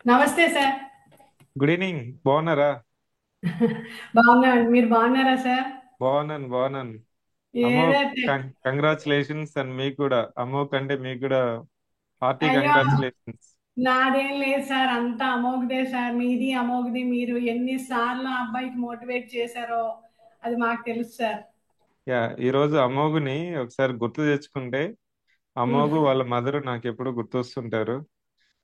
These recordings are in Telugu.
నమస్తే సార్. Good evening. బాగున్నారా? బాగున్నామండి. మీరు బాగున్నారా సార్? బాగున్నాను. అమ్మో, ఏదో కంగ్రాచులేషన్స్. అండ్ మీకు కూడా అమ్మో కంటే మీకు కూడా హార్టీ అయ్యో, కంగ్రాచులేషన్స్. నాదేం లేదు సార్. అంతా అమోఘదే సార్. మీది అమోఘది. మీరు ఎన్నిసార్లు ఆ అబ్బాయికి మోటివేట్ చేశారో అది మాకు తెలుసు సార్. యా, ఈరోజు అమోఘని ఒకసారి గుర్తు తెచ్చుకుంటే అమోఘు ఉమ్. వాళ్ళ మదర్ నాకు ఎప్పుడు గుర్తొస్తుంటారు.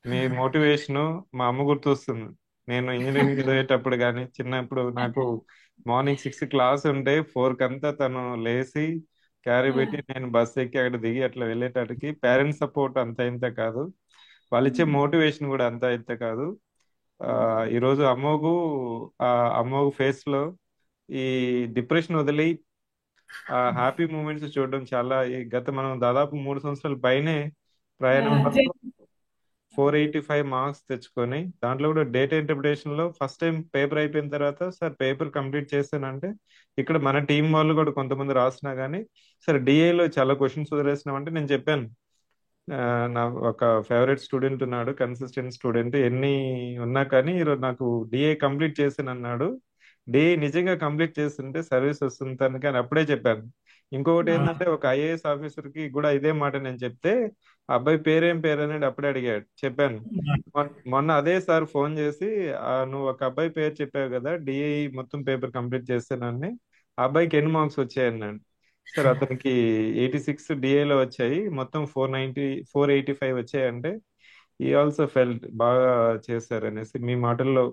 మీ మోటివేషను మా అమ్మ గుర్తొస్తుంది. నేను ఇంజనీరింగ్ చదివేటప్పుడు కానీ చిన్నప్పుడు నాకు మార్నింగ్ 6 క్లాస్ ఉంటే 4 కంతా తను లేచి క్యారీ పెట్టి నేను బస్ ఎక్కి అక్కడ దిగి అట్లా వెళ్ళేటప్పటికి పేరెంట్స్ సపోర్ట్ అంత ఇంత కాదు, వాళ్ళు ఇచ్చే మోటివేషన్ కూడా అంత ఇంత కాదు. ఆ ఈరోజు ఆ అమోఘ్ ఫేస్ లో ఈ డిప్రెషన్ వదిలి ఆ హ్యాపీ మూమెంట్స్ చూడడం చాలా గత మనం దాదాపు 3 సంవత్సరాల పైనే ప్రయాణంలో చె- 485 మార్క్స్ తెచ్చుకొని దాంట్లో కూడా డేటా ఇంటర్ప్రిటేషన్ లో ఫస్ట్ టైం పేపర్ అయిపోయిన తర్వాత సార్ పేపర్ కంప్లీట్ చేశానంటే ఇక్కడ మన టీం వాళ్ళు కూడా కొంతమంది రాసినా కానీ సార్ డిఏలో చాలా క్వశ్చన్స్ వదిలేసినామంటే నేను చెప్పాను. ఆ, నా ఒక ఫేవరెట్ స్టూడెంట్ ఉన్నాడు, కన్సిస్టెంట్ స్టూడెంట్, ఎన్ని ఉన్నా కానీ ఈరోజు నాకు డిఏ కంప్లీట్ చేశాను అన్నాడు. డిఏ నిజంగా కంప్లీట్ చేస్తుంటే సర్వీస్ వస్తుంది తనకి అని అప్పుడే చెప్పాను. ఇంకొకటి ఏంటంటే ఒక ఐఏఎస్ ఆఫీసర్ కి కూడా ఇదే మాట నేను చెప్తే ఆ అబ్బాయి పేరేం పేరు అనేది అప్పుడే అడిగాడు. చెప్పాను. మొన్న అదే సార్ ఫోన్ చేసి నువ్వు ఒక అబ్బాయి పేరు చెప్పావు కదా, డిఏ మొత్తం పేపర్ కంప్లీట్ చేస్తానని, ఆ అబ్బాయికి ఎన్ని మార్క్స్ వచ్చాయి అన్నాడు. సార్ అతనికి 86 డిఏలో వచ్చాయి, మొత్తం 485 వచ్చాయంటే ఈ ఆల్సో ఫెల్ట్ బాగా చేశారు అనేసి మీ మాటల్లో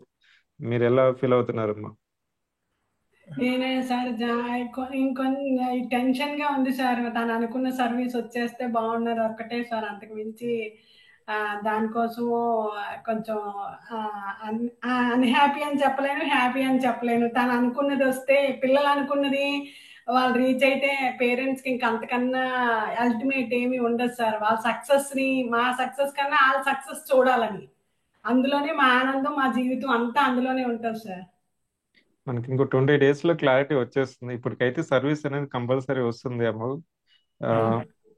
మీరు ఎలా ఫీల్ అవుతున్నారమ్మా? నేనే సార్ ఇంకొన్ని టెన్షన్ గా ఉంది సార్. తను అనుకున్న సర్వీస్ వచ్చేస్తే బాగున్నారు ఒక్కటే సార్. అంతకు మించి ఆ, దానికోసము కొంచెం అన్హ్యాపీ అని చెప్పలేను, హ్యాపీ అని చెప్పలేను. తను అనుకున్నది వస్తే, పిల్లలు అనుకున్నది వాళ్ళు రీచ్ అయితే పేరెంట్స్కి ఇంక అంతకన్నా అల్టిమేట్ ఏమీ ఉండదు సార్. వాళ్ళ సక్సెస్ ని, మా సక్సెస్ కన్నా వాళ్ళ సక్సెస్ చూడాలని, అందులోనే మా ఆనందం, మా జీవితం అంతా అందులోనే ఉంటుంది సార్. మనకి ఇంకో 20 డేస్ లో క్లారిటీ వచ్చేస్తుంది. ఇప్పటికైతే సర్వీస్ అనేది కంపల్సరీ వస్తుంది అమ్మ.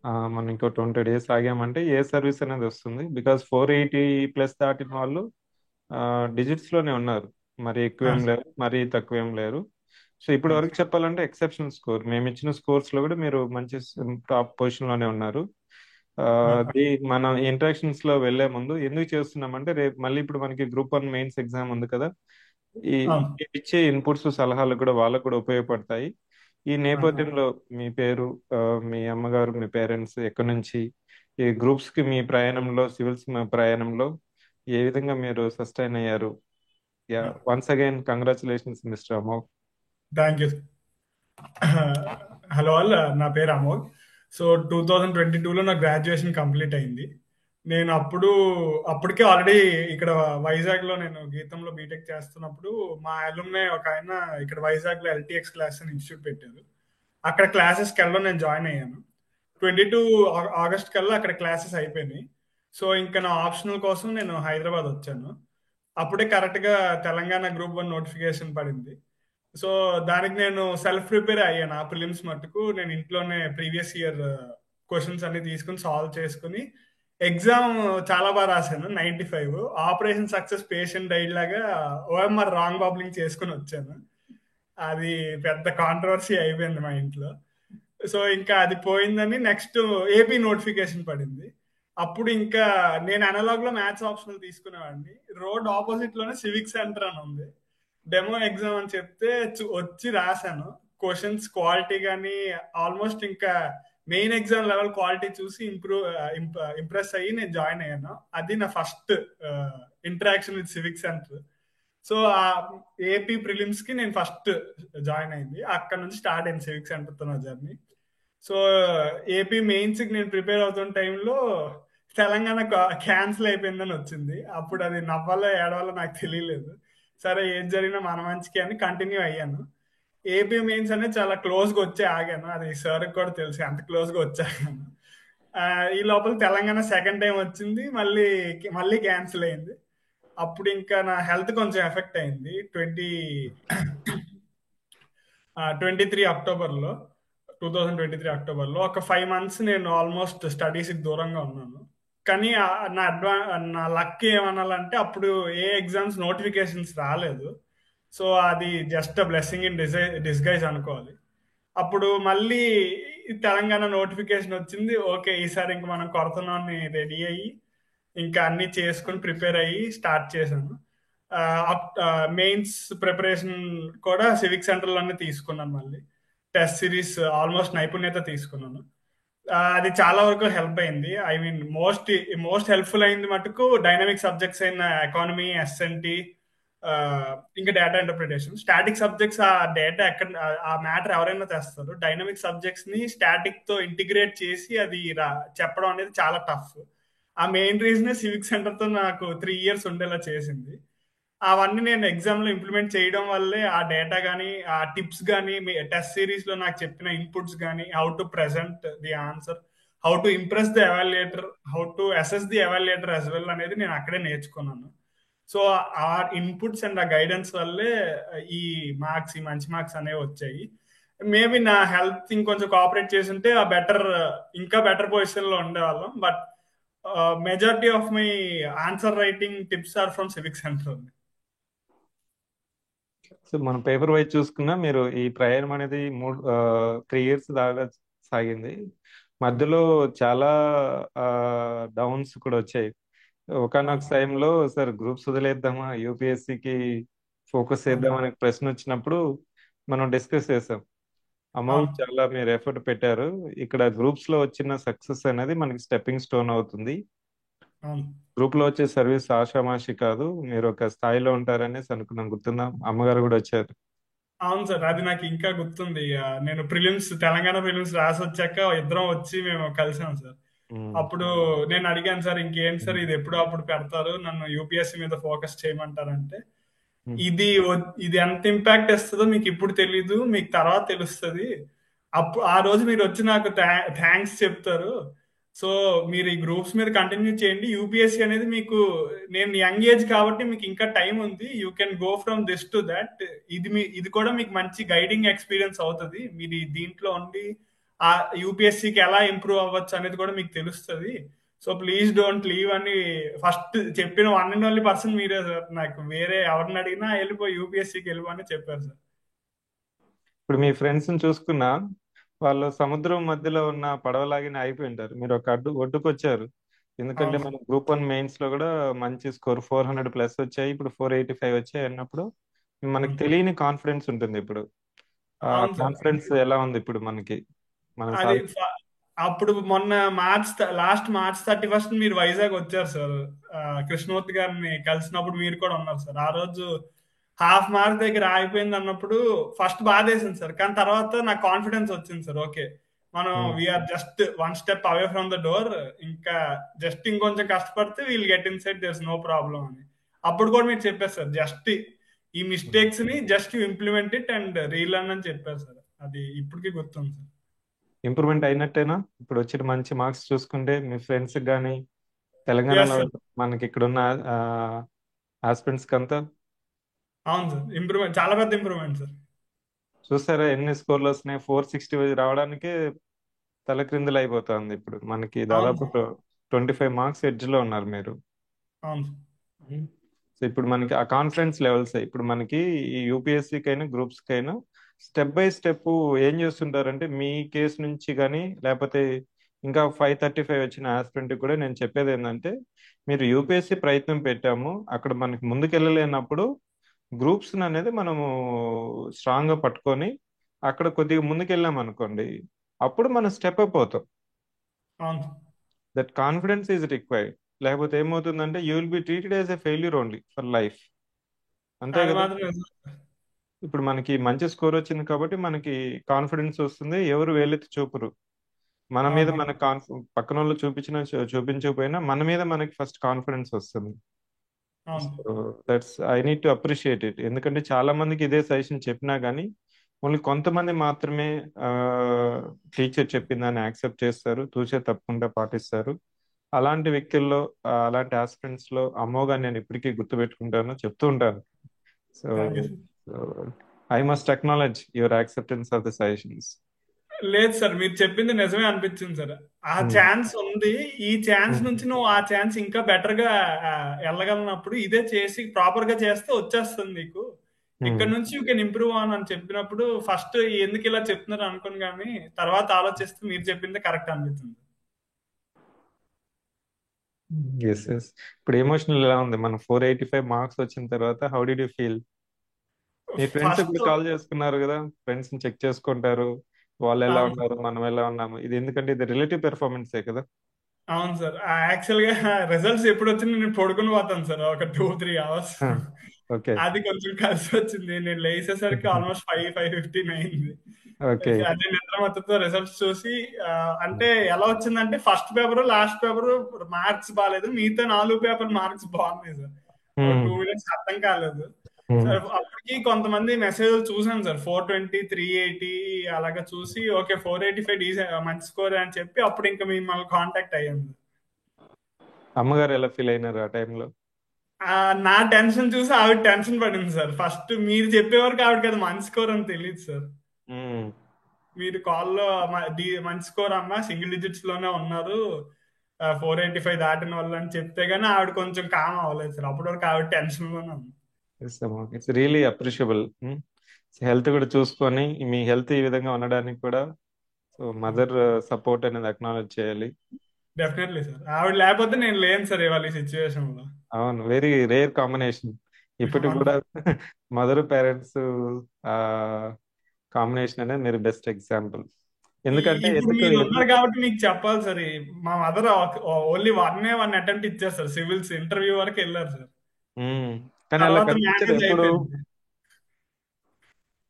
ఆ, మనం ఇంకో 20 డేస్ ఆగామంటే ఏ సర్వీస్ అనేది వస్తుంది. బికాస్ 480 ప్లస్ దాటిన వాళ్ళు డిజిట్స్ లోనే ఉన్నారు. మరి ఎక్కువ ఏం లేరు, మరి తక్కువ ఏం లేరు. సో ఇప్పటి వరకు చెప్పాలంటే ఎక్సెప్షనల్ స్కోర్, మేము ఇచ్చిన స్కోర్స్ లో కూడా మీరు మంచి టాప్ పొజిషన్ లోనే ఉన్నారు. ఆ, అది మనం ఇంటరాక్షన్స్ లో వెళ్లే ముందు ఎందుకు చేస్తున్నామంటే రేపు మళ్ళీ ఇప్పుడు మనకి గ్రూప్ 1 మెయిన్స్ ఎగ్జామ్ ఉంది కదా. ఈ ఈ ఇచ్చే ఇన్పుట్స్ సలహాలు కూడా వాళ్ళకు కూడా ఉపయోగపడతాయి. ఈ నేపథ్యంలో మీ పేరు, ఆ, మీ అమ్మగారు, మీ పేరెంట్స్ ఎక్కడి నుంచి ఈ గ్రూప్స్ కి మీ ప్రయాణంలో, సివిల్స్ ప్రయాణంలో ఏ విధంగా మీరు సస్టైన్ అయ్యారు? Yeah, once again congratulations mister Amogh. Thank you. Hello all, నా పేరు అమోఘ్. సో 2022లో నా గ్రాడ్యుయేషన్ కంప్లీట్ అయింది. నేను అప్పటికే ఆల్రెడీ ఇక్కడ వైజాగ్లో నేను గీతంలో బీటెక్ చేస్తున్నప్పుడు మా అలుమ్నే ఒక ఆయన ఇక్కడ వైజాగ్లో ఎల్టీఎక్స్ క్లాస్ అని ఇన్స్టిట్యూట్ పెట్టారు. అక్కడ క్లాసెస్కి వెళ్ళడం నేను జాయిన్ అయ్యాను. 22 ఆగస్ట్ కల్లా అక్కడ క్లాసెస్ అయిపోయినాయి. సో ఇంకా నా ఆప్షనల్ కోసం నేను హైదరాబాద్ వచ్చాను. అప్పుడే కరెక్ట్గా తెలంగాణ గ్రూప్ 1 నోటిఫికేషన్ పడింది. సో దానికి నేను సెల్ఫ్ ప్రిపేర్ అయ్యాను. ఆ ప్రిలిమ్స్ మట్టుకు నేను ఇంట్లోనే ప్రీవియస్ ఇయర్ క్వశ్చన్స్ అన్ని తీసుకుని సాల్వ్ చేసుకుని ఎగ్జామ్ చాలా బాగా రాశాను. 95. ఆపరేషన్ సక్సెస్ పేషెంట్ డైడ్ లాగా ఓఎంఆర్ రాంగ్ బాబ్లింగ్ చేసుకుని వచ్చాను. అది పెద్ద కాంట్రవర్సీ అయిపోయింది మా ఇంట్లో. సో ఇంకా అది పోయిందని నెక్స్ట్ ఏపీ నోటిఫికేషన్ పడింది. అప్పుడు ఇంకా నేను అనలాగ్ లో మ్యాథ్స్ ఆప్షనల్ తీసుకునేవాడిని. రోడ్ ఆపోజిట్ లోనే సివిక్ సెంటర్ అని ఉంది. డెమో ఎగ్జామ్ అని చెప్తే వచ్చి రాశాను. క్వశ్చన్స్ క్వాలిటీ కానీ ఆల్మోస్ట్ ఇంకా మెయిన్ ఎగ్జామ్ లెవెల్ క్వాలిటీ చూసి ఇంప్రెస్ అయ్యి నేను జాయిన్ అయ్యాను. అది నా first interaction with civic centre. So ఆ ఏపీ ప్రిలిమ్స్ కి నేను ఫస్ట్ జాయిన్ అయింది. అక్కడ నుంచి స్టార్ట్ అయింది సివిక్ సెంటర్ తో నా జర్నీ. సో ఏపీ మెయిన్స్ కి నేను ప్రిపేర్ అవుతున్న టైంలో తెలంగాణ క్యాన్సిల్ అయిపోయిందని వచ్చింది. అప్పుడు అది నవ్వాలో ఏడవాలో నాకు తెలియలేదు. సరే ఏం జరిగినా మన మంచికి అని కంటిన్యూ అయ్యాను. ఏపీ మెయిన్స్ అనేది చాలా క్లోజ్ గా వచ్చి ఆగాను. అది సార్ కూడా తెలుసు అంత క్లోజ్ గా వచ్చాను. ఈ లోపల తెలంగాణ సెకండ్ టైం వచ్చింది. మళ్ళీ మళ్ళీ క్యాన్సిల్ అయింది. అప్పుడు ఇంకా నా హెల్త్ కొంచెం ఎఫెక్ట్ అయింది. 23 అక్టోబర్లో 2023 అక్టోబర్లో ఒక 5 months నేను ఆల్మోస్ట్ స్టడీస్కి దూరంగా ఉన్నాను. కానీ నా లక్ ఏమనాలంటే అప్పుడు ఏ ఎగ్జామ్స్ నోటిఫికేషన్స్ రాలేదు. సో అది జస్ట్ బ్లెస్సింగ్ ఇన్ డిస్గైజ్ అనుకోవాలి. అప్పుడు మళ్ళీ ఈ తెలంగాణ నోటిఫికేషన్ వచ్చింది. ఓకే, ఈసారి ఇంక మనం కొడుతున్నామని రెడీ అయ్యి ఇంకా అన్ని చేసుకుని ప్రిపేర్ అయ్యి స్టార్ట్ చేశాను. మెయిన్స్ ప్రిపరేషన్ కూడా సివిక్ సెంటర్లోనే తీసుకున్నాను. మళ్ళీ టెస్ట్ సిరీస్ ఆల్మోస్ట్ నైపుణ్యత తీసుకున్నాను. అది చాలా వరకు హెల్ప్ అయింది. ఐ మీన్ మోస్ట్ హెల్ప్ఫుల్ అయింది మటుకు డైనమిక్ సబ్జెక్ట్స్ అయిన ఎకానమీ, ఎస్ఎన్టీ, ఇంకా డేటా ఇంటర్ప్రిటేషన్. స్టాటిక్ సబ్జెక్ట్స్ ఆ డేటా ఎక్కడ ఆ మ్యాటర్ ఎవరైనా తెస్తారు. డైనమిక్ సబ్జెక్ట్స్ ని స్టాటిక్ తో ఇంటిగ్రేట్ చేసి అది చెప్పడం అనేది చాలా టఫ్. ఆ మెయిన్ రీజనే సివిక్ సెంటర్ తో నాకు 3 years ఉండేలా చేసింది. అవన్నీ నేను ఎగ్జామ్ లో ఇంప్లిమెంట్ చేయడం వల్లే ఆ డేటా కానీ, ఆ టిప్స్ కానీ, టెస్ట్ సిరీస్ లో నాకు చెప్పిన ఇన్పుట్స్ కానీ, how to present the answer, how to impress the evaluator, how to assess the evaluator as well అనేది నేను అక్కడే నేర్చుకున్నాను. సో ఆ ఇన్పుట్స్ అండ్ ఆ గైడెన్స్ వల్లే ఈ మంచి మార్క్స్ అనేవి వచ్చాయి. మేబీ నా హెల్త్ ఇంకొంచెం కోఆపరేట్ చేసి ఉంటే ఇంకా బెటర్ పొజిషన్ లో ఉండేవాళ్ళం. But majority of my answer writing tips are from civic centre. So మనం పేపర్ వైజ్ చూసుకున్నా మీరు ఈ ప్రయాణం అనేది 3 years దాకా సాగింది. మధ్యలో చాలా డౌన్స్ కూడా వచ్చాయి. ఒకనొక టైంలో సార్ గ్రూప్స్ వదిలేద్దామా, యూపీఎస్సికి ఫోకస్ చేద్దాం అనే ప్రశ్న వచ్చినప్పుడు మనం డిస్కస్ చేసాం. అమౌంట్ చాలా మీరు ఎఫర్ట్ పెట్టారు. ఇక్కడ గ్రూప్స్ లో వచ్చిన సక్సెస్ అనేది మనకి స్టెప్పింగ్ స్టోన్ అవుతుంది. గ్రూప్ లో వచ్చే సర్వీస్ ఆషామాషి కాదు. మీరు ఒక స్థాయిలో ఉంటారనేసి అనుకున్నాం. గుర్తుందా? అమ్మగారు కూడా వచ్చారు. అవును సార్, అది నాకు ఇంకా గుర్తుంది. నేను తెలంగాణ ప్రిలిమ్స్ రాసి వచ్చాక ఇద్దరం వచ్చి మేము కలిసాం సార్. అప్పుడు నేను అడిగాను, సార్ ఇంకేంటి సార్ ఇది ఎప్పుడు అప్పుడు పెడతారు, నన్ను యూపీఎస్సీ మీద ఫోకస్ చేయమంటారంటే, ఇది ఎంత ఇంపాక్ట్ ఇస్తుందో మీకు ఇప్పుడు తెలీదు, మీకు తర్వాత తెలుస్తుంది. ఆ రోజు మీరు వచ్చి నాకు థ్యాంక్స్ చెప్తారు. సో మీరు ఈ గ్రూప్స్ మీద కంటిన్యూ చేయండి. యూపీఎస్సీ అనేది మీకు, నేను యంగ్ ఏజ్ కాబట్టి మీకు ఇంకా టైం ఉంది. You can go from this to that. ఇది కూడా మీకు మంచి గైడింగ్ ఎక్స్పీరియన్స్ అవుతుంది. మీరు దీంట్లో ఉండి ఆ యూపీఎస్సీకి ఎలా ఇంప్రూవ్ అవ్వచ్చు అనేది కూడా మీకు తెలుస్తుంది. సో ప్లీజ్ డోంట్ లీవ్ అని ఫస్ట్ చెప్పిన 1 and only person మీరే సార్. నాకు వేరే ఎవరిని అడిగినా వెళ్ళిపోయి యూపీఎస్సీకి వెళ్ళిపో అని చెప్పారు సార్. ఇప్పుడు మీ ఫ్రెండ్స్ చూసుకున్నా వాళ్ళు సముద్రం మధ్యలో ఉన్న పడవలాగానే అయిపోయి ఉంటారు. మీరు ఒక ఒడ్డుకు వచ్చారు. ఎందుకంటే మన గ్రూప్ 1 మెయిన్స్ లో కూడా మంచి స్కోర్ 400+ వచ్చాయి. ఇప్పుడు 485 వచ్చాయి అన్నప్పుడు మనకి తెలియని కాన్ఫిడెన్స్ ఉంటుంది. ఇప్పుడు కాన్ఫిడెన్స్ ఎలా ఉంది ఇప్పుడు మనకి? అప్పుడు మొన్న లాస్ట్ మార్చ్ 31 మీరు వైజాగ్ వచ్చారు సార్. కృష్ణమూర్తి గారిని కలిసినప్పుడు మీరు కూడా ఉన్నారు సార్. ఆ రోజు హాఫ్ మార్క్ దగ్గర ఆగిపోయింది అన్నప్పుడు ఫస్ట్ బాధేసింది సార్. కానీ తర్వాత నాకు కాన్ఫిడెన్స్ వచ్చింది సార్. ఓకే, మనం we are just 1 step away from the door. ఇంకా జస్ట్ ఇంకొంచెం కష్టపడితే we'll get inside, there's no problem అని. అప్పుడు కూడా మీరు చెప్పారు సార్, జస్ట్ ఈ మిస్టేక్స్ ని just implement it and relearn అని చెప్పారు సార్. అది ఇప్పటికీ గుర్తుంది సార్. ఇంప్రూవ్మెంట్ అయినట్టేనా? ఇప్పుడు వచ్చిన మంచి మార్క్స్ చూసుకుంటే మీ ఫ్రెండ్స్ కానీ తెలంగాణలో మనకి ఇక్కడ ఉన్న ఆస్పిరెంట్స్ కంతా? అవును సార్, ఇంప్రూవ్మెంట్, చాలా పెద్ద ఇంప్రూవ్మెంట్ సార్. చూసారా ఎన్ని స్కోర్లు వస్తున్నాయి? 460 రావడానికే తలక్రిందులు అయిపోతుంది. ఇప్పుడు మనకి దాదాపు 25 మార్క్స్ ఎడ్జ్ లో ఉన్నారు మీరు. సో ఇప్పుడు మనకి ఆ కాన్ఫిడెన్స్ లెవెల్స్ ఇప్పుడు మనకి ఈ యూపీఎస్సీకి అయినా గ్రూప్స్ కి అయినా స్టెప్ బై స్టెప్ ఏం చేస్తుంటారంటే, మీ కేసు నుంచి కానీ లేకపోతే ఇంకా 535 వచ్చిన ఆస్పిరెంట్ కూడా నేను చెప్పేది ఏంటంటే, మీరు యూపీఎస్సీ ప్రయత్నం పెట్టాము, అక్కడ మనకి ముందుకెళ్ళలేనప్పుడు గ్రూప్స్ అనేది మనము స్ట్రాంగ్ గా పట్టుకొని అక్కడ కొద్దిగా ముందుకెళ్ళాం అనుకోండి, అప్పుడు మనం స్టెప్ అప్ అవుతాం. That confidence is required. లేకపోతే ఏమవుతుందంటే you will be treated as a failure only for life. అంతే కదా? ఇప్పుడు మనకి మంచి స్కోర్ వచ్చింది కాబట్టి మనకి కాన్ఫిడెన్స్ వస్తుంది. ఎవరు వేలెత్తి చూపరు మన మీద. మన పక్కన వాళ్ళు చూపించకపోయినా మన మీద మనకి ఫస్ట్ కాన్ఫిడెన్స్ వస్తుంది. That's I need to appreciate it. ఎందుకంటే చాలా మందికి ఇదే సజెషన్ చెప్పినా కానీ ఓన్లీ కొంతమంది మాత్రమే టీచర్ చెప్పిందని యాక్సెప్ట్ చేస్తారు, తూచే తప్పకుండా పాటిస్తారు. అలాంటి వ్యక్తుల్లో, అలాంటి ఆస్పిరెంట్స్ లో అమ్మోగా నేను ఇప్పటికీ గుర్తుపెట్టుకుంటాను, చెప్తూ ఉంటాను. So I must acknowledge your acceptance of the suggestions. లేదు సార్, మీరు చెప్పింది నిజమే అనిపించింది సార్. ఆ ఉమ్, ఛాన్స్ ఉంది. ఈ ఛాన్స్ ఉమ్, నుంచి నువ్వు ఆ ఛాన్స్ ఇంకా బెటర్ గా వెళ్ళగలిగినప్పుడు ఇదే చేసి ప్రాపర్ గా చేస్తే వచ్చేస్తుంది నీకు. ఉమ్. ఇక్కడ నుంచి యూ కెన్ ఇంప్రూవ్ ఆన్ అని చెప్పినప్పుడు ఫస్ట్ ఎందుకు ఇలా చెప్తున్నారు అనుకోను, కానీ తర్వాత ఆలోచిస్తే మీరు చెప్పింది కరెక్ట్ అనిపిస్తుంది. Yes yes. ఇప్పుడు ఎమోషనల్ ఎలా ఉంది? మన 485 మార్క్స్ వచ్చిన తర్వాత how did you feel? Me friends first ఇప్పుడు కాల్ చేసుకున్నారు కదా, ఫ్రెండ్స్ ని చెక్ చేసుకుంటారు, వాళ్ళు ఎలా అవును ఉన్నారు, మనం ఎలా ఉన్నాము. ఇది ఎందుకంటే ఇది రిలేటివ్ పెర్ఫార్మెన్సే కదా. అవును సార్. యాక్చువల్ గా రిజల్ట్స్ ఎప్పుడు వచ్చింది నేను పడుకుని పోతాను సార్ ఒక 2-3 అవర్స్. ఓకే. అది కొంచెం కలిసి వచ్చింది. నేను లేచేసరికి ఆల్మోస్ట్ 5-5:15 అయింది. ఓకే. అదే నిద్ర మత్తుతో రిజల్ట్స్ చూసి అంటే ఎలా వచ్చిందంటే first paper last paper marks బాగాలేదు, మిగతా 4 పేపర్ మార్క్స్ బాగున్నాయి సార్. 2 మినిట్స్ అర్థం కాలేదు సార్. అప్పటికి కొంతమంది మెసేజ్ చూసాను సార్, 420, 380 అలాగా చూసి ఓకే 485 మంచి స్కోర్ అని చెప్పి అప్పుడు ఇంకా మిమ్మల్ని కాంటాక్ట్ అయ్యాను. అమ్మగారు ఎలా ఫీల్ అయినారు ఆ టైంలో? నా టెన్షన్ చూసి ఆవిడ టెన్షన్ పడింది సార్. ఫస్ట్ మీరు చెప్పే వరకు ఆవిడకి అది మంచి స్కోర్ అని తెలియదు సార్. మీరు కాల్లో మంచి స్కోర్ అమ్మా, సింగిల్ డిజిట్స్ లోనే ఉన్నారు, 485 దాటిన వాళ్ళు అని చెప్తే గానీ ఆవిడ కొంచెం కామ్ అవ్వలేదు సార్. అప్పటి వరకు ఆవిడ టెన్షన్ లోనే ఉంది. It's really appreciable. హెల్త్ కూడా చూసుకొని మీ హెల్త్ ఈ విధంగా ఉండడానికి కూడా సో మదర్ సపోర్ట్ అనేది అక్నాలెడ్జ్ చేయాలి. Definitely sir. ఆవిడ లేకపోతే నేను లేను సార్ ఇవాళ ఈ సిచ్యువేషన్ లో. అవును, వెరీ రేర్ కాంబినేషన్. ఇప్పటికి అవును కూడా మదర్ పేరెంట్స్ ఆ కాంబినేషన్ అనేది మీరు బెస్ట్ ఎగ్జాంపుల్. ఎందుకంటే ఇప్పుడు ఎందుకు మీరు ఉన్నారు కాబట్టి మీకు చెప్పాలి సార్. మా మదర్ ఓన్లీ 1 అటెంప్ట్ ఇచ్చారు సార్, సివిల్స్ ఇంటర్వ్యూ వరకు వెళ్ళారు సార్. కానీ అలా తర్వాత కనిపించదు మ్యారేజ్ ఎప్పుడు. అయిపోయింది.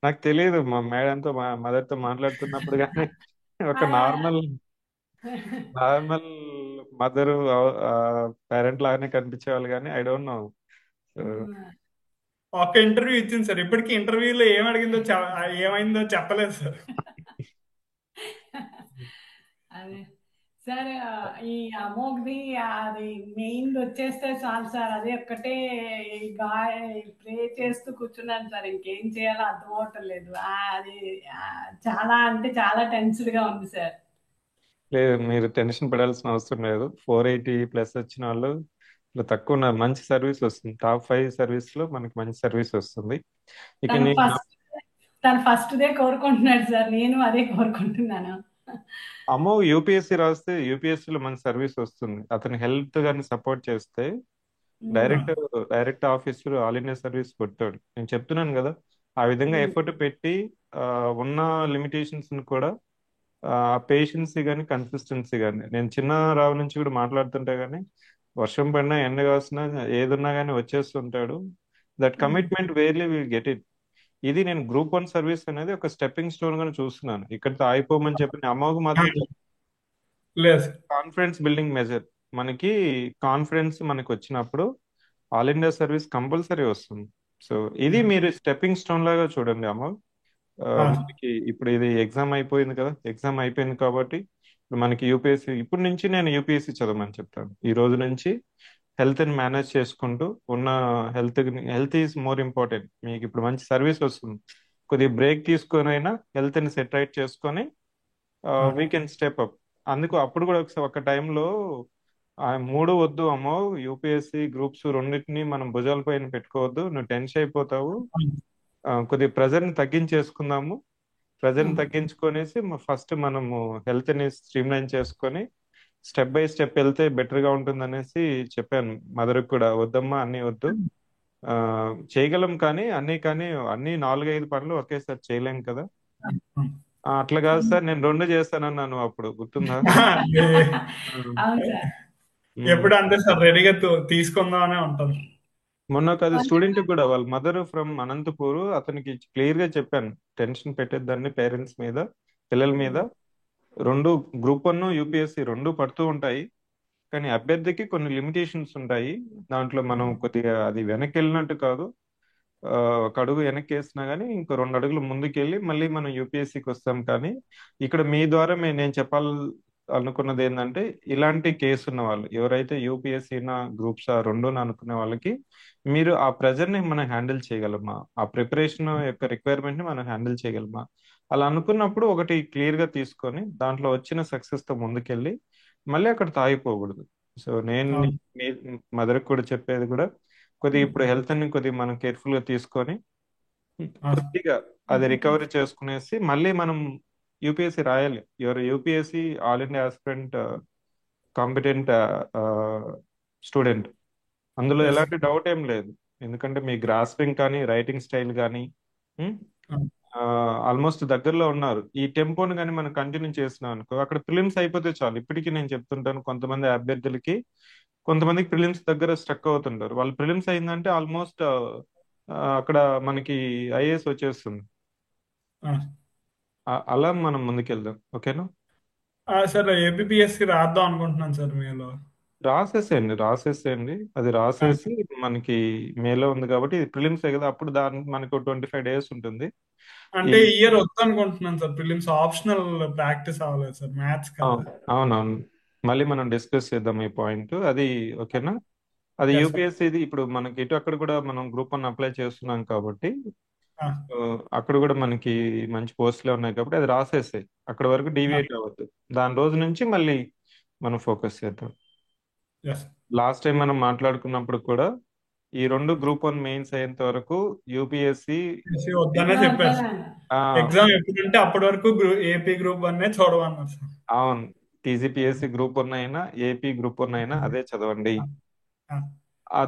నాకు తెలియదు, మా మేడంతో మా మదర్ తో మాట్లాడుతున్నప్పుడు కానీ ఒక నార్మల్ నార్మల్ మదర్ పేరెంట్ లాగానే కనిపించేవాళ్ళు, కానీ ఐ డోంట్ నో. ఒక్క ఇంటర్వ్యూ ఇచ్చింది సార్. ఇప్పటికీ ఇంటర్వ్యూలో ఏం అడిగిందో ఏమైందో చెప్పలేదు సార్. అదే సార్, ఈ అమోఘ్ది అది మెయిన్ వచ్చేస్తే చాలు సార్. అదే ఒక్కటే ప్రే చేస్తూ కూర్చున్నాను సార్. ఇంకేం చేయాలో అర్థం అవటం లేదు. అది చాలా అంటే చాలా టెన్స్డ్ గా ఉంది సార్. లేదు, మీరు టెన్షన్ పడాల్సిన అవసరం లేదు. 480+ వచ్చిన వాళ్ళు ఇలా తక్కువ ఉన్నారు. మంచి సర్వీస్ వస్తుంది. టాప్ 5 సర్వీస్ లో మనకి మంచి సర్వీస్ వస్తుంది. ఇక తను ఫస్ట్ దే కోరుకుంటున్నాడు సార్, నేను అదే కోరుకుంటున్నాను. అమ్మో యూపీఎస్సీ రాస్తే యూపీఎస్సీ లో మంచి సర్వీస్ వస్తుంది. అతని హెల్త్ గాని సపోర్ట్ చేస్తే direct officer all India service కొట్టాడు. నేను చెప్తున్నాను కదా, ఆ విధంగా ఎఫర్ట్ పెట్టి ఉన్న లిమిటేషన్స్ కూడా ఆ పేషెన్సీ కానీ కన్సిస్టెన్సీ కానీ, నేను చిన్న రావు నుంచి కూడా మాట్లాడుతుంటే కానీ వర్షం పడినా ఎండ కాసినా ఏదున్నా కానీ వచ్చేస్తుంటాడు. That commitment rarely will get it. ఇది నేను గ్రూప్ 1 సర్వీస్ అనేది ఒక స్టెప్పింగ్ స్టోన్ గా చూస్తున్నాను. ఇక్కడితో ఆగిపోమని చెప్పిన అమ్మకు మాత్రం లేదు కాన్ఫిడెన్స్ బిల్డింగ్ మెజర్. మనకి కాన్ఫిడెన్స్ మనకి వచ్చినప్పుడు ఆల్ ఇండియా సర్వీస్ కంపల్సరీ వస్తుంది. సో ఇది మీరు స్టెప్పింగ్ స్టోన్ లాగా చూడండి అమ్మ. మనకి ఇప్పుడు ఇది ఎగ్జామ్ అయిపోయింది కదా, ఎగ్జామ్ అయిపోయింది కాబట్టి ఇప్పుడు మనకి యూపీఎస్సీ, ఇప్పటి నుంచి నేను యూపీఎస్సీ చదవమని చెప్తాను. ఈ రోజు నుంచి హెల్త్ ని మేనేజ్ చేసుకుంటూ ఉన్న హెల్త్ ఈజ్ మోర్ ఇంపార్టెంట్. మీకు ఇప్పుడు మంచి సర్వీస్ వస్తుంది, కొద్దిగా బ్రేక్ తీసుకొని అయినా హెల్త్ ని సెట్ రైట్ చేసుకొని వీ కెన్ స్టెప్ అప్. అందుకు అప్పుడు కూడా ఒక టైంలో ఆ 3 వద్దు అమ్మో, యూపీఎస్సీ గ్రూప్స్ రెండింటిని మనం భుజాల పైన పెట్టుకోవద్దు, నువ్వు టెన్షన్ అయిపోతావు, కొద్దిగా ప్రెజర్ ని తగ్గించేసుకుందాము. ప్రెజర్ ని తగ్గించుకొనేసి ఫస్ట్ మనము హెల్త్ ని స్ట్రీమ్లైన్ చేసుకొని స్టెప్ బై స్టెప్ వెళ్తే బెటర్ గా ఉంటుంది అనేసి చెప్పాను మదర్ కూడా. వద్దమ్మా అన్ని వద్దు, చేయగలం కానీ అన్ని 4-5 పనులు ఒకేసారి చేయలేం కదా. అట్లా కాదు సార్, నేను 2 చేస్తానన్నాను అప్పుడు, గుర్తుందా? ఎప్పుడు అంతే సార్, రెడీగా తీసుకుందామనే ఉంటాను. మొన్న ఒక అది స్టూడెంట్ కూడా వాళ్ళ మదర్ ఫ్రమ్ అనంతపూర్, అతనికి క్లియర్ గా చెప్పాను టెన్షన్ పెట్టేదాన్ని పేరెంట్స్ మీద, పిల్లల మీద. గ్రూప్ 1 యూపీఎస్సీ 2 పడుతూ ఉంటాయి, కానీ అభ్యర్థికి కొన్ని లిమిటేషన్స్ ఉంటాయి. దాంట్లో మనం కొద్దిగా అది వెనక్కి వెళ్ళినట్టు కాదు, ఒక అడుగు వెనక్కి వేసినా కానీ ఇంకో 2 అడుగులు ముందుకెళ్ళి మళ్ళీ మనం యూపీఎస్సీకి వస్తాం. కానీ ఇక్కడ మీ ద్వారా నేను అనుకున్నది ఏంటంటే, ఇలాంటి కేసు ఉన్న వాళ్ళు ఎవరైతే యూపీఎస్సీ నా గ్రూప్స్ ఆ రెండు అనుకునే వాళ్ళకి మీరు ఆ ప్రెజర్ ని మనం హ్యాండిల్ చేయగలమా, ఆ ప్రిపరేషన్ యొక్క రిక్వైర్మెంట్ ని మనం హ్యాండిల్ చేయగలమా, అలా అనుకున్నప్పుడు ఒకటి క్లియర్ గా తీసుకొని దాంట్లో వచ్చిన సక్సెస్ తో ముందుకెళ్ళి మళ్ళీ అక్కడ తాగిపోకూడదు. సో నేను అవును. మీ మదర్కి కూడా చెప్పేది కూడా కొద్దిగా ఇప్పుడు హెల్త్ ని కొద్దిగా మనం కేర్ఫుల్ గా తీసుకొని కొద్దిగా అది రికవరీ చేసుకునేసి మళ్ళీ మనం యూపీఎస్సీ రాయాలి. Your UPSC all India aspirant competent student, అందులో ఎస్. ఎలాంటి డౌట్ ఏం లేదు. ఎందుకంటే మీ గ్రాస్పింగ్ కానీ రైటింగ్ స్టైల్ కానీ ఆల్మోస్ట్ దగ్గరలో ఉన్నారు. ఈ టెంపోని కానీ మనం కంటిన్యూ చేస్తున్నాం అనుకో అక్కడ ప్రిలిమ్స్ అయిపోతే చాలు. ఇప్పటికీ నేను చెప్తుంటాను, కొంతమంది అభ్యర్థులకి కొంతమందికి ప్రిలిమ్స్ దగ్గర స్ట్రక్ అవుతుంటారు. వాళ్ళు ప్రిలిమ్స్ అయిందంటే ఆల్మోస్ట్ అక్కడ మనకి ఐఏఎస్ వచ్చేస్తుంది. అలా మనం ముందుకెళ్దాం. ఓకేనా సార్ ఏపీఎస్సి రాద్దాం అనుకుంటున్నాను సార్ మీలో. రాసేసేయండి. అది రాసేసి మనకి మేలో ఉంది కాబట్టి ఇది ప్రిలిమ్స్ కదా, అప్పుడు దానికి మనకు 25 days ఉంటుంది. అంటే ఈ ఇయర్ వద్దు అనుకుంటున్నాను సార్. ప్రిలిమ్స్ ఆప్షనల్ ప్రాక్టీస్ అవ్వలేదు సార్, మ్యాథ్స్ కదా. అవునవును, మళ్ళీ మనం డిస్కస్ చేద్దాం ఈ పాయింట్. అది ఓకేనా. అది Yes, sir. యూపీఎస్సీది ఇప్పుడు మనకి ఇటు అక్కడ కూడా మనం గ్రూప్ 1 అప్లై చేస్తున్నాం కాబట్టి అక్కడ కూడా మనకి మంచి పోస్టులే ఉన్నాయి కాబట్టి అది రాసేసాయి. అక్కడ వరకు డీవియేట్ అవ్వద్దు. దాని రోజు నుంచి మళ్ళీ మనం ఫోకస్ చేద్దాం. Yes. లాస్ట్ టైం మనం మాట్లాడుకున్నప్పుడు కూడా ఈ రెండు గ్రూప్ 1 మెయిన్స్ అయ్యేంత వరకు యూపీఎస్సీ వద్దనే చెప్పారు సార్. ఎగ్జామ్ ఎప్పుడంటే అప్పటి వరకు ఏపీ గ్రూప్ 1 చూడమన్నారు సార్. అవును, టీజీపీఎస్సీ గ్రూప్ 1 అయినా ఏపీ గ్రూప్ 1 అయినా అదే చదవండి.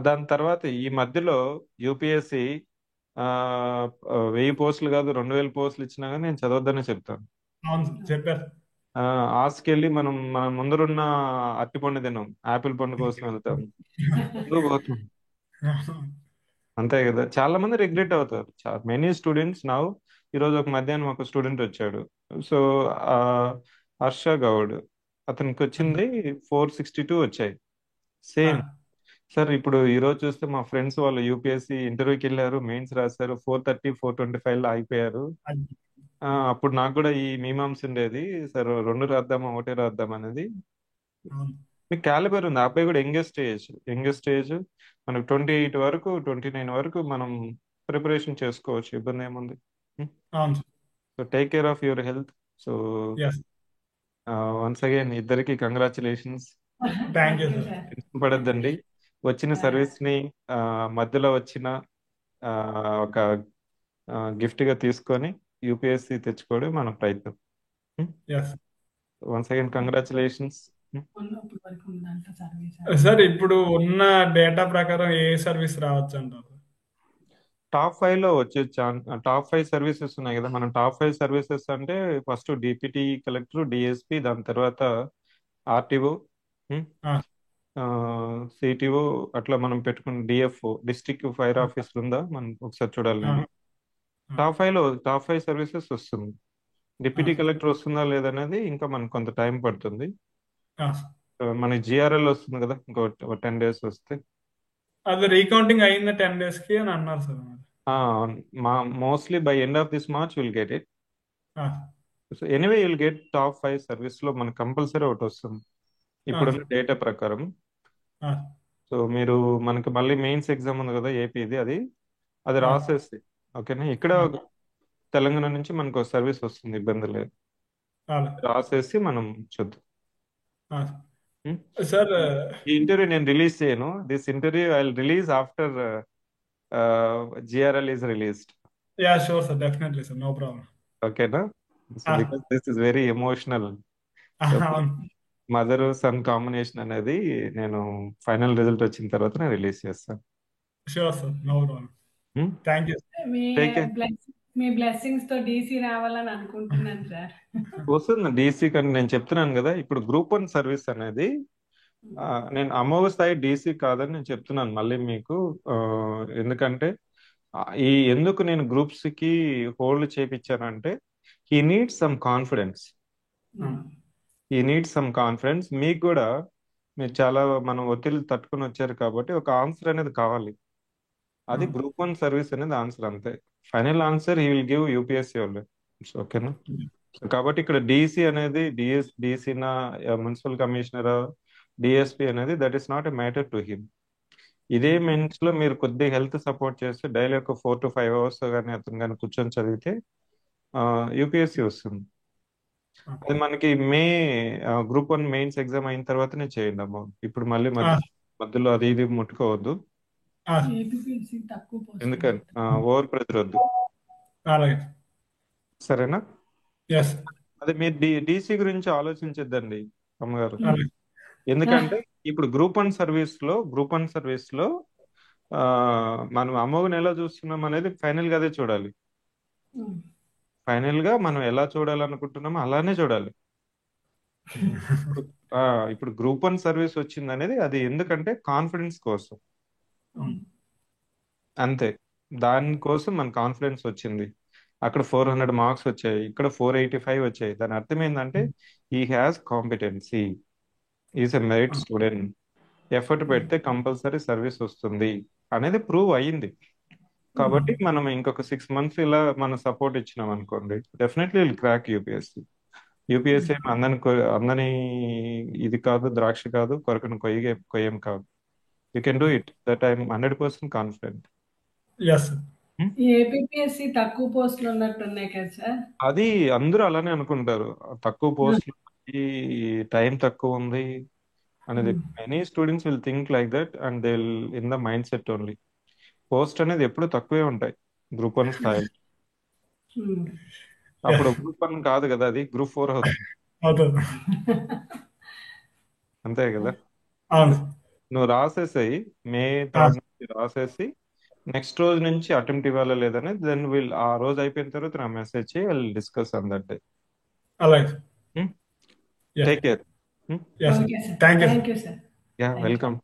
దాని తర్వాత ఈ మధ్యలో యూపీఎస్సీ 1000 పోస్టులు కాదు 2000 పోస్టులు ఇచ్చినా కానీ నేను చదవద్దనే చెప్తాను. అవును సార్, చెప్పారు. ఆస్కెళ్ళి మనం మన ముందరున్న అరటి పండు తిన్నాం, ఆపిల్ పండు కోసం వెళ్తాం, ముందుకు పోతాం. అంతే కదా, చాలా మంది రిగ్రెట్ అవుతారు. Many students now. ఈరోజు ఒక మధ్యాహ్నం ఒక స్టూడెంట్ వచ్చాడు. సో హర్ష గౌడ్, అతనికి వచ్చింది 462 వచ్చాయి. సేమ్ సార్, ఇప్పుడు ఈ రోజు చూస్తే మా ఫ్రెండ్స్ వాళ్ళు యూపీఎస్సీ ఇంటర్వ్యూకి వెళ్ళారు, మెయిన్స్ రాశారు, 430 425 లో ఆగిపోయారు. అప్పుడు నాకు కూడా ఈ మీమాంస ఉండేది, సార్ రెండు రాద్దామా ఒకటే రాద్దాం అనేది. మీకు క్యాలిబర్ ఉంది, ఆ అబ్బాయి కూడా యంగెస్ట్ ఏజ్ మనకు 28 వరకు 29 వరకు మనం ప్రిపరేషన్ చేసుకోవచ్చు, ఇబ్బంది ఏముంది. So take care of your health. So once again ఇద్దరికి కంగ్రాచులేషన్స్. పడద్దండి, వచ్చిన సర్వీస్ ని మధ్యలో వచ్చిన ఒక గిఫ్ట్ గా తీసుకొని యూపీఎస్సీ తెచ్చుకోవడం మన ప్రయత్నం. Once again congratulations. సార్ ఇప్పుడు ఉన్న డేటా ప్రకారం ఏ సర్వీస్ రావచ్చు అంటారు? టాప్ 5 లో వచ్చే టాప్ 5 సర్వీసెస్ ఉన్నాయి కదా. మనం టాప్ 5 సర్వీసెస్ అంటే ఫస్ట్ డిప్యూటీ కలెక్టర్, డిఎస్పి, దాని తర్వాత ఆర్టీఓ, సిటిఓ, అట్లా మనం పెట్టుకున్న డిఎఫ్ఓ, డిస్ట్రిక్ట్ ఫైర్ ఆఫీసర్ ఉందా మనం ఒకసారి చూడాలి. నేను టాప్ 5 సర్వీసెస్ వస్తుంది. డిప్యూటీ కలెక్టర్ వస్తుందా లేదనేది ఇంకా మనకు కొంత టైం పడుతుంది. మనకి జిఆర్ఎల్ వస్తుంది కదా, ఇంకో 10 days వస్తే. అది రీకౌంటింగ్ అయింది 10 days కి అని అన్నారు sir. Mostly by end of this March will get it. So anyway will get top 5 service లో మనకు కంపల్సరీ ఒకటి వస్తుంది ఇప్పుడున్న డేటా ప్రకారం. సో మీరు మనకి మళ్ళీ మెయిన్స్ ఎగ్జామ్ ఉంది కదా ఏపీది, అది రాసేస్తే ఓకేనా. ఇక్కడ తెలంగాణ నుంచి మనకు సర్వీస్ వస్తుంది, ఇబ్బంది లేదు. రాసేసి మనం చూద్దాం. సార్ ఈ ఇంటర్వ్యూ నేను రిలీజ్ చేయను. This interview I will release after GRL is released. Yeah sure sir, definitely sir, no problem. ఓకేనా, because this is very emotional. Mother son combination అనేది నేను ఫైనల్ రిజల్ట్ వచ్చిన తర్వాత నేను రిలీజ్ చేస్తాను. Sure sir, no problem. Thank you. మీ బ్లెస్సింగ్స్ తో డీసీ రావాలని అనుకుంటున్నాను సార్. వస్తుంది డీసీ కానీ నేను చెప్తున్నాను కదా, ఇప్పుడు గ్రూప్ 1 సర్వీస్ అనేది నేను అమోఘ స్థాయి డీసీ కాదని నేను చెప్తున్నాను మళ్ళీ మీకు. ఎందుకంటే ఎందుకు నేను గ్రూప్స్ కి హోల్డ్ చేయించానంటే హీ నీడ్స్ సమ్ కాన్ఫిడెన్స్. మీకు కూడా మీరు చాలా మనం ఒత్తిడి తట్టుకుని వచ్చారు కాబట్టి ఒక ఆన్సర్ అనేది కావాలి. అది గ్రూప్ 1 సర్వీస్ అనేది ఆన్సర్, అంతే. Final answer he will give UPSC వాళ్ళు. ఓకేనా, కాబట్టి ఇక్కడ డీసీ అనేది డీసీనా, మున్సిపల్ కమిషనర్, డిఎస్పి అనేది that is not a matter to him. ఇదే మెన్స్ లో మీరు కొద్దిగా హెల్త్ సపోర్ట్ చేస్తే డైలీ ఒక 4 to 5 hours కానీ అతను కానీ కూర్చొని చదివితే యూపీఎస్సీ వస్తుంది. అది మనకి గ్రూప్ 1 మెయిన్స్ ఎగ్జామ్ అయిన తర్వాతనే చేయండి అమ్మా. ఇప్పుడు మళ్ళీ మధ్యలో అది ఇది ముట్టుకోవద్దు, ఏపీపీఎస్సీ తక్కువ పోస్ట్ ఎందుకని ఓవర్ ప్రెజర్ వద్దు, అలాగే. సరేనా? ఎస్. అదే మీరు డీసీ గురించి ఆలోచించద్దండి అమ్మగారు. అలాగే. ఎందుకంటే ఇప్పుడు గ్రూప్ 1 సర్వీస్ లో మనం అమోఘను ఎలా చూస్తున్నాం అనేది ఫైనల్ గా అదే చూడాలి. ఫైనల్ గా మనం ఎలా చూడాలనుకుంటున్నామో అలానే చూడాలి. ఇప్పుడు గ్రూప్ 1 సర్వీస్ వచ్చింది అనేది అది ఎందుకంటే కాన్ఫిడెన్స్ కోసం, అంతే. దానికోసం మన కాన్ఫిడెన్స్ వచ్చింది. అక్కడ 400 మార్క్స్ వచ్చాయి, ఇక్కడ 485 వచ్చాయి. దాని అర్థం ఏంటంటే ఈ has competency, is a merit student, effort పెడితే కంపల్సరీ సర్వీస్ వస్తుంది అనేది ప్రూవ్ అయ్యింది. కాబట్టి మనం ఇంకొక 6 months ఇలా మనం సపోర్ట్ ఇచ్చినాం అనుకోండి, definitely will crack UPSC. UPSC అందని ఇది కాదు, ద్రాక్ష కాదు, కొరకను కొయ్యం కాదు. You can do it, that I'm 100% confident. Yes. APPSC తక్కువ పోస్టులు ఉన్నట్టున్నాయి కదా సార్. అది అందరూ అలానే అనుకుంటారు, తక్కువ పోస్టులు, టైం తక్కువ ఉంది అనేది. Many students will think like that and they will in the mind set only. Post అనేది ఎప్పుడు తక్కువే ఉంటాయి గ్రూప్ 1 స్థాయిలో. అప్పుడు గ్రూప్ 1 కాదు కదా, అది గ్రూప్ 4 అవుతుంది, అంతే కదా. నువ్వు రాసేసాయి, మే 3rd నుంచి రాసేసి నెక్స్ట్ రోజు నుంచి అటెంప్ట్ ఇవ్వాలా లేదని, దెన్ ఆ రోజు అయిపోయిన తర్వాత నా మెసేజ్ చేయి, will discuss on that day. Take care. Thank you. Thank you sir. Yeah, welcome.